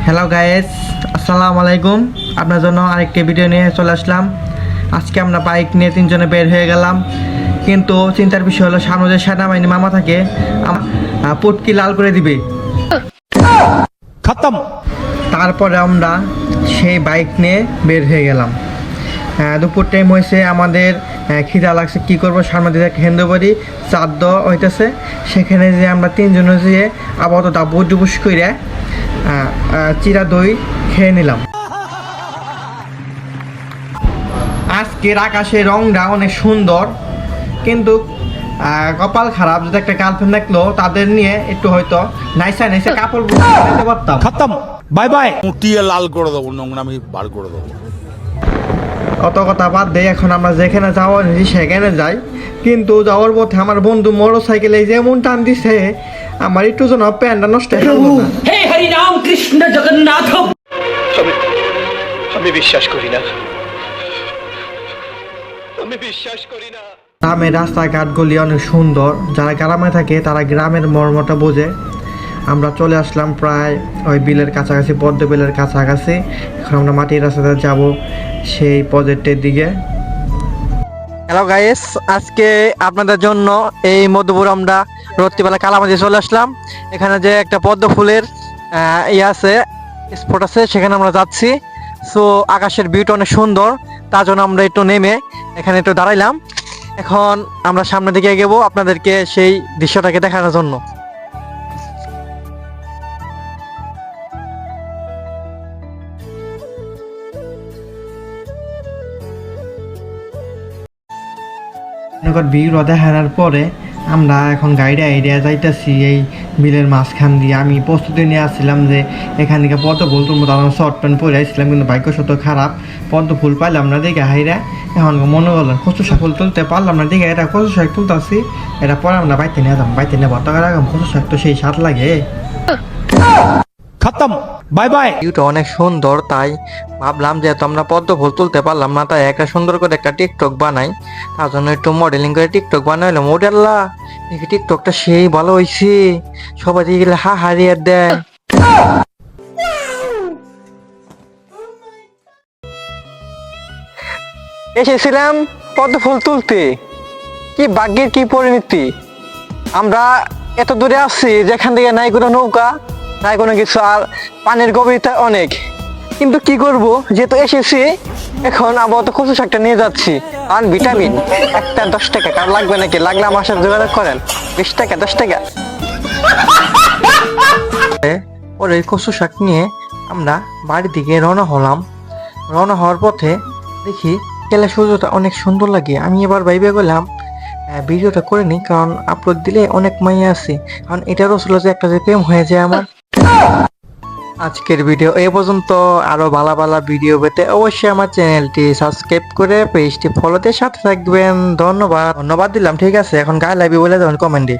Hello guys, আসসালামু আলাইকুম। আপনার জন্য আরেকটি ভিডিও নিয়ে চলে আসলাম। আজকে আমরা বাইক নিয়ে তিনজনে বের হয়ে গেলাম, কিন্তু চিন্তার বিষয় হলো সামনে যে সেনাবাহিনী মামা থাকে পুটকি লাল করে দিবে খতম। তারপরে আমরা সেই বাইক নিয়ে বের হয়ে গেলাম। দুপুর টাইম হয়েছে, আমাদের খিদা লাগছে, কী করবো, সামনে দিকে হেন্দু বাড়ি চাঁদ হইতেছে, সেখানে যে আমরা তিনজনে যেয়ে আপাতত ডাবুস ডুবুস করে চিরা দই খেয়ে নিলাম। আজকের আকাশের রংটা অনেক সুন্দর, কিন্তু কপাল খারাপ, যদি একটা গার্লফ্রেন্ড দেখলো তাদের নিয়ে একটু হয়তো নাইসা নাইসা কাপড় দিতে পারতাম। খতম, বাই বাই। মুটিয়ে লাল করে দেবো, নোংরামি বার করে দেবো। অত কথা বাদ দিয়ে এখন আমরা যেখানে যাওয়ার সেখানে যাই, কিন্তু যাওয়ার পথে আমার বন্ধু মোটর সাইকেলে যেমন টান দিছে, আমার একটু যেন প্যান্টটা নষ্ট হয়ে গেল না। हे हरि राम कृष्ण जगन्नाथ। আমি বিশ্বাস করি না, আমি বিশ্বাস করি না। গ্রামের রাস্তাঘাটগুলি অনেক সুন্দর, যারা গ্রামে থাকে তারা গ্রামের মর্মটা বোঝে। আমরা চলে আসলাম প্রায় ওই বিলের কাছাকাছি, পদ্ম বিলের কাছাকাছি। এখন আমরা মাটির রাস্তাতে যাব সেই প্রজেক্টের দিকে। হ্যালো গাইস, আজকে আপনাদের জন্য এই মধুপুর আমরা রাত্রিবেলা কালামাজি চলে আসলাম। এখানে যে একটা পদ্ম ফুলের আছে, স্পট আছে, সেখানে আমরা যাচ্ছি। সো আকাশের ভিউটা অনেক সুন্দর, তার জন্য আমরা একটু নেমে এখানে একটু দাঁড়াইলাম। এখন আমরা সামনের দিকে এগোবো আপনাদেরকে সেই দৃশ্যটাকে দেখানোর জন্য। ভিড় দেখানোর পরে আমরা এখন গাড়ি আইডিয়া যাইতেছি এই বিলের মাঝখান দিয়ে। আমি প্রস্তুতি নিয়ে আসছিলাম যে এখান থেকে পদ্ম ফুল তুলবো, তখন শর্ট প্যান্ট পরে আসছিলাম, কিন্তু ভাগ্য শত খারাপ, পদ্ম ফুল পাইলাম না দেখে হাইরা। এখন মনে করলাম কচু শাক ফুল তুলতে পারলাম না দেখে, এটা কচু শাক তুলতেছি, এটা পরে আমরা বাইতে নিয়ে যাবো, বাইতে নিয়ে ভর্তা করে রাখলাম। কচু শাক তো সেই স্বাদ লাগে। খতম, বাই বাই। ভিউটা অনেক সুন্দর, তাই ভাবলাম যেহেতু আমরা পদ্ম ফুল তুলতে পারলাম না, তাই একটা সুন্দর করে একটা টিকটক বানাই। তার জন্য একটু মডেলিং করে টিকটক বানাইলাম। মডেল্লা দেখি টিকটকটা সেই ভালো হয়েছে, সবাই দিয়ে গেলে হা হারিয়ে দেয়। এসেছিলাম পদ্ম ফুল তুলতে, কি ভাগ্যের কি পরিণতি। আমরা এত দূরে আসছি যেখান থেকে নাই কোনো নৌকা, নাই কোনো কিছু, আর পানির গভীরতা অনেক, কিন্তু কি করব, যেহেতু এসেছি এখন আপাতত কচু শাকটা নিয়ে যাচ্ছি। আর ভিটামিন একটা 10 টাকা, কার লাগবে নাকি? লাগলে আমার সাথে যোগাযোগ করেন। 20 টাকা, 10 টাকা। ওর এই কচু শাক নিয়ে আমরা বাড়ির দিকে রওনা হলাম। রওনা হওয়ার পথে দেখি কেলা সূর্যটা অনেক সুন্দর লাগে। আমি এবার ভাইবে গেলাম ভিডিওটা করে নিই, কারণ আপলোড দিলে অনেক মাইয়া আছে, কারণ এটারও ছিল যে একটা যে প্রেম হয়ে যায় আমার। আজকের ভিডিও এই পর্যন্ত। আরো ভালো ভালো ভিডিও পেতে অবশ্যই আমার চ্যানেলটি সাবস্ক্রাইব করে পেজটি ফলোতে সাথে থাকবেন। ধন্যবাদ দিলাম, ঠিক আছে। এখন গায়ে লাগবে বলে দেবেন কমেন্টে।